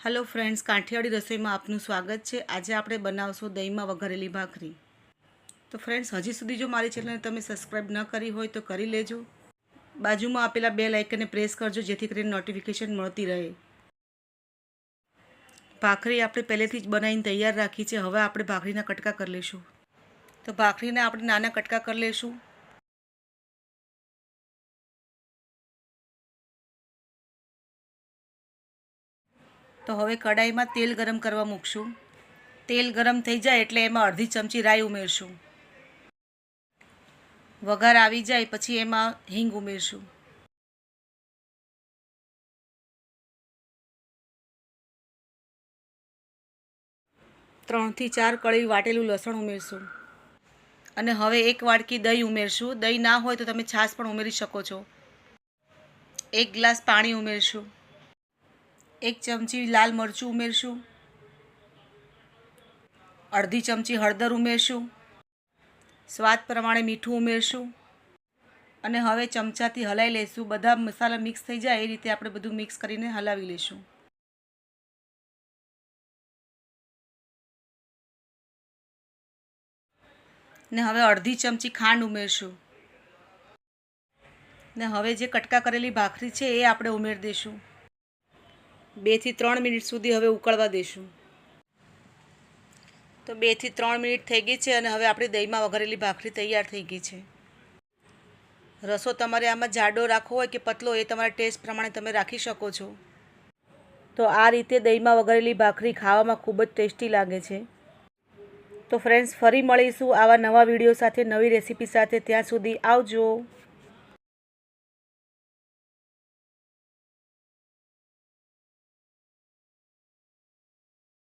Hello friends, Kathiawadi रसोई में आपનું સ્વાગત છે। આજે આપણે બનાવશું દહીંમાં વઘારેલી ભાખરી। તો ફ્રેન્ડ્સ, હજી સુધી જો મારી ચેનલને તમે સબસ્ક્રાઇબ ન કરી હોય તો કરી લેજો। બાજુમાં આપેલા બેલ આઇકનને પ્રેસ કરજો જેથી કરીને નોટિફિકેશન મળતી રહે। ભાખરી આપણે પહેલેથી જ બનાવીને તૈયાર રાખી છે। હવે આપણે ભાખરીના કટકા કરી લઈશું। તો ભાખરીને આપણે નાના કટકા કરી લઈશું। તો હવે કડાઈમાં તેલ ગરમ કરવા મૂકશું। તેલ ગરમ થઈ જાય એટલે એમાં અડધી ચમચી રાઈ ઉમેરશું। વઘાર આવી જાય પછી એમાં હિંગ ઉમેરશું। 3 થી 4 કળી વાટેલું લસણ ઉમેરશું। અને હવે 1 વાડકી દહીં ઉમેરશું। દહીં ના હોય તો તમે છાશ પણ ઉમેરી શકો છો। 1 ગ્લાસ પાણી ઉમેરશું। 1 ચમચી લાલ મરચું ઉમેરશું। અડધી ચમચી હળદર ઉમેરશું। સ્વાદ પ્રમાણે મીઠું ઉમેરશું। અને હવે ચમચાથી હલાવી લઈશું। બધા મસાલા મિક્સ થઈ જાય એ રીતે આપણે બધું મિક્સ કરીને હલાવી લઈશું। ને હવે અડધી ચમચી ખાંડ ઉમેરશું। ને હવે જે કટકા કરેલી ભાખરી છે એ આપણે ઉમેરી દઈશું। 2 થી 3 મિનિટ સુધી હવે ઉકળવા દઈશું। તો 2 થી 3 મિનિટ થઈ ગઈ છે અને હવે આપણી દહીંમાં વઘારેલી ભાખરી તૈયાર થઈ ગઈ છે। રસો તમારે આમાં જાડો રાખવો હોય કે પતલો એ તમારા ટેસ્ટ પ્રમાણે તમે રાખી શકો છો। તો આ રીતે દહીંમાં વઘારેલી ભાખરી ખાવામાં ખૂબ જ ટેસ્ટી લાગે છે। તો ફ્રેન્ડ્સ, ફરી મળીશું આવા નવા વિડીયો સાથે, નવી રેસીપી સાથે। ત્યાં સુધી આવજો।